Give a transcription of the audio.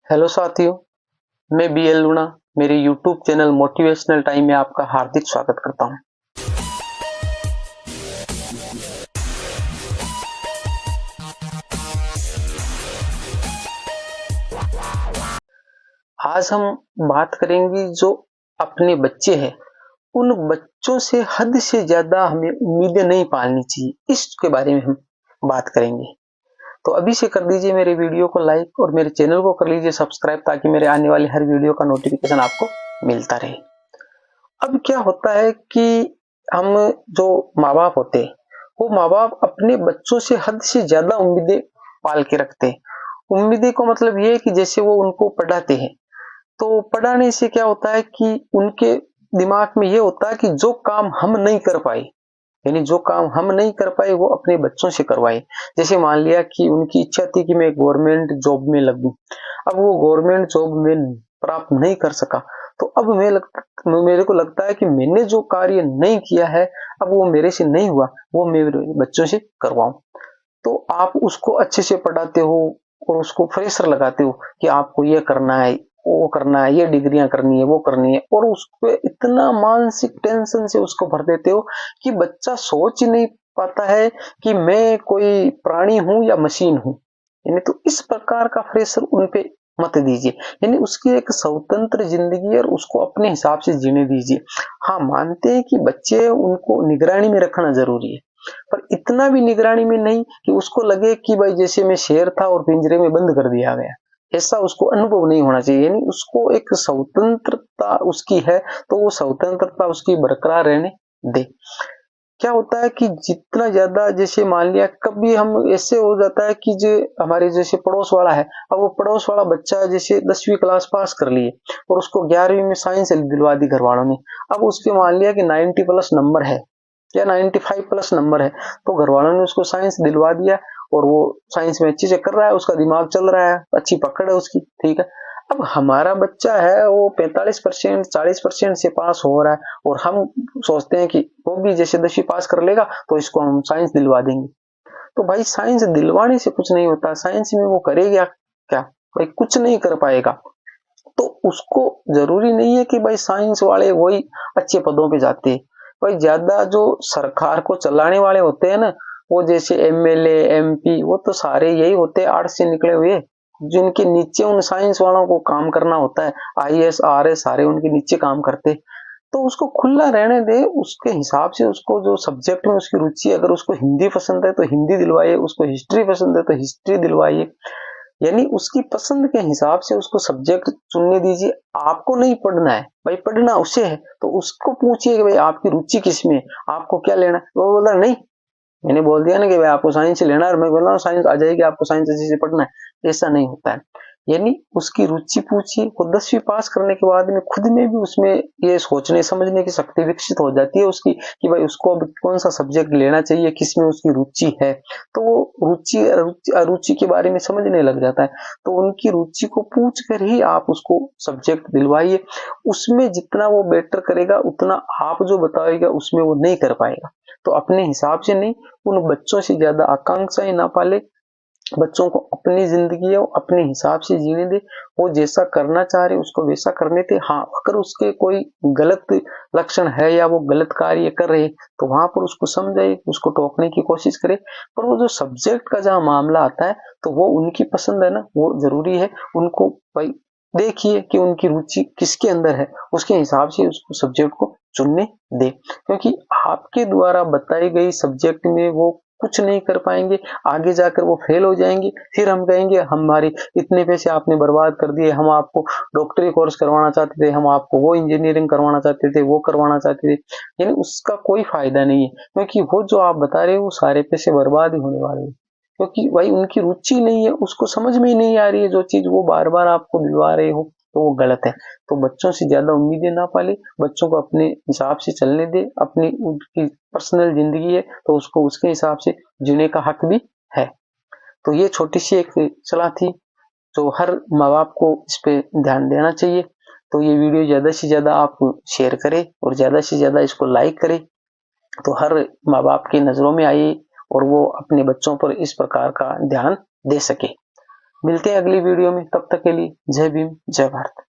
Hello साथियों, मैं B L लूणा मेरे यूट्यूब चैनल मोटिवेशनल टाइम में आपका हार्दिक स्वागत करता हूं। आज हम बात करेंगे जो अपने बच्चे हैं, उन बच्चों से हद से ज्यादा हमें उम्मीदें नहीं पालनी चाहिए, इसके बारे में हम बात करेंगे। तो अभी से कर दीजिए मेरे वीडियो को लाइक और मेरे चैनल को कर लीजिए सब्सक्राइब, ताकि मेरे आने वाले हर वीडियो का नोटिफिकेशन आपको मिलता रहे। अब क्या होता है कि हम जो माँ बाप होते हैं, वो माँ बाप अपने बच्चों से हद से ज्यादा उम्मीदें पाल के रखते हैं। उम्मीदें को मतलब ये है कि जैसे वो उनको पढ़ाते हैं, तो पढ़ाने से क्या होता है कि उनके दिमाग में ये होता है कि जो काम हम नहीं कर पाए, यानी जो काम हम नहीं कर पाए वो अपने बच्चों से करवाए। जैसे मान लिया कि उनकी इच्छा थी कि मैं गवर्नमेंट जॉब में लगूं, अब वो गवर्नमेंट जॉब में प्राप्त नहीं कर सका, तो अब मेरे को लगता है कि मैंने जो कार्य नहीं किया है, अब वो मेरे से नहीं हुआ, वो मेरे बच्चों से करवाऊं। तो आप उसको अच्छे से पढ़ाते हो और उसको प्रेशर लगाते हो कि आपको ये करना है, वो करना है, ये डिग्रियां करनी है, वो करनी है, और उसको इतना मानसिक टेंशन से उसको भर देते हो कि बच्चा सोच ही नहीं पाता है कि मैं कोई प्राणी हूं या मशीन हूं। यानी तो इस प्रकार का प्रेशर उन पे मत दीजिए, यानी उसकी एक स्वतंत्र जिंदगी है और उसको अपने हिसाब से जीने दीजिए। हाँ, मानते हैं कि बच्चे उनको निगरानी में रखना जरूरी है, पर इतना भी निगरानी में नहीं कि उसको लगे कि भाई जैसे मैं शेर था और पिंजरे में बंद कर दिया गया। ऐसा उसको अनुभव नहीं होना चाहिए। यानी उसको एक स्वतंत्रता उसकी है, तो वो स्वतंत्रता उसकी बरकरार रहने दे। क्या होता है कि जितना ज्यादा, जैसे मान लिया कभी हम ऐसे हो जाता है कि जो हमारे जैसे पड़ोस वाला है, अब वो पड़ोस वाला बच्चा जैसे 10वीं क्लास पास कर लिए और उसको 11वीं में साइंस दिलवा दी घर वालों ने। अब उसके मान लिया कि 90 प्लस नंबर है या 95 प्लस नंबर है, तो घर वालों ने उसको साइंस दिलवा दिया और वो साइंस में अच्छे से कर रहा है, उसका दिमाग चल रहा है, अच्छी पकड़ है उसकी, ठीक है। अब हमारा बच्चा है वो 45% 40% से पास हो रहा है, और हम सोचते हैं कि वो भी जैसे 10वीं पास कर लेगा तो इसको हम साइंस दिलवा देंगे। तो भाई साइंस दिलवाने से कुछ नहीं होता, साइंस में वो करेगा क्या? भाई कुछ नहीं कर पाएगा। तो उसको जरूरी नहीं है कि भाई साइंस वाले वही अच्छे पदों पे जाते हैं। भाई ज्यादा जो सरकार को चलाने वाले होते हैं ना, वो जैसे एमएलए एमपी, वो तो सारे यही होते हैं आर्ट्स से निकले हुए, जिनके नीचे उन साइंस वालों को काम करना होता है। आईएएस आरएस सारे उनके नीचे काम करते। तो उसको खुला रहने दे, उसके हिसाब से उसको जो सब्जेक्ट में उसकी रुचि है, अगर उसको हिंदी पसंद है तो हिंदी दिलवाइए, उसको हिस्ट्री पसंद है तो हिस्ट्री दिलवाइए। यानी उसकी पसंद के हिसाब से उसको सब्जेक्ट चुनने दीजिए। आपको नहीं पढ़ना है भाई, पढ़ना उसे है, तो उसको पूछिए कि भाई आपकी रुचि किसमें है, आपको क्या लेना है। वो बोला नहीं, मैंने बोल दिया ना कि भाई आपको साइंस लेना है और मैं बोल रहा हूँ साइंस आ जाएगी, आपको साइंस अच्छे से पढ़ना है, ऐसा नहीं होता है। यानी उसकी रुचि पूछिए। वो 10वीं पास करने के बाद में खुद में भी उसमें ये सोचने समझने की शक्ति विकसित हो जाती है उसकी, कि भाई उसको अब कौन सा सब्जेक्ट लेना चाहिए, किसमें उसकी रुचि है, तो वो रुचि अरुचि के बारे में समझने लग जाता है। तो उनकी रुचि को पूछ कर ही आप उसको सब्जेक्ट दिलवाइए। उसमें जितना वो बेटर करेगा उतना आप जो बताएगा उसमें वो नहीं कर पाएगा। तो अपने हिसाब से नहीं, उन बच्चों से ज्यादा आकांक्षाएं ना पाले। बच्चों को अपनी जिंदगी है वो अपने हिसाब से जीने दे, वो जैसा करना चाह रहे उसको वैसा करने दे। हाँ, अगर उसके कोई गलत लक्षण है या वो गलत कार्य कर रहे, तो वहां पर उसको समझाए, उसको टोकने की कोशिश करे। पर वो जो सब्जेक्ट का जहां मामला आता है, तो वो उनकी पसंद है ना, वो जरूरी है। उनको भाई देखिए कि उनकी रुचि किसके अंदर है, उसके हिसाब से उसको सब्जेक्ट को चुनने दे। क्योंकि आपके द्वारा बताई गई सब्जेक्ट में वो कुछ नहीं कर पाएंगे, आगे जाकर वो फेल हो जाएंगे। फिर हम कहेंगे हमारी इतने पैसे आपने बर्बाद कर दिए, हम आपको डॉक्टरी कोर्स करवाना चाहते थे, हम आपको वो इंजीनियरिंग करवाना चाहते थे, वो करवाना चाहते थे। यानी उसका कोई फायदा नहीं है, क्योंकि वो जो आप बता रहे हो वो सारे पैसे बर्बाद ही होने वाले हैं। क्योंकि भाई उनकी रुचि नहीं है, उसको समझ में ही नहीं आ रही है जो चीज वो बार बार आपको दिलवा रहे हो, तो वो गलत है। तो बच्चों से ज्यादा उम्मीदें ना पाले, बच्चों को अपने हिसाब से चलने दे। अपनी उनकी पर्सनल जिंदगी है तो उसको उसके हिसाब से जीने का हक भी है। तो ये छोटी सी एक सलाह थी जो हर माँ बाप को इस पे ध्यान देना चाहिए। तो ये वीडियो ज्यादा से ज्यादा आप शेयर करें और ज्यादा से ज्यादा इसको लाइक करें, तो हर माँ बाप की नजरों में आए और वो अपने बच्चों पर इस प्रकार का ध्यान दे सके। मिलते हैं अगली वीडियो में, तब तक के लिए जय भीम जय भारत।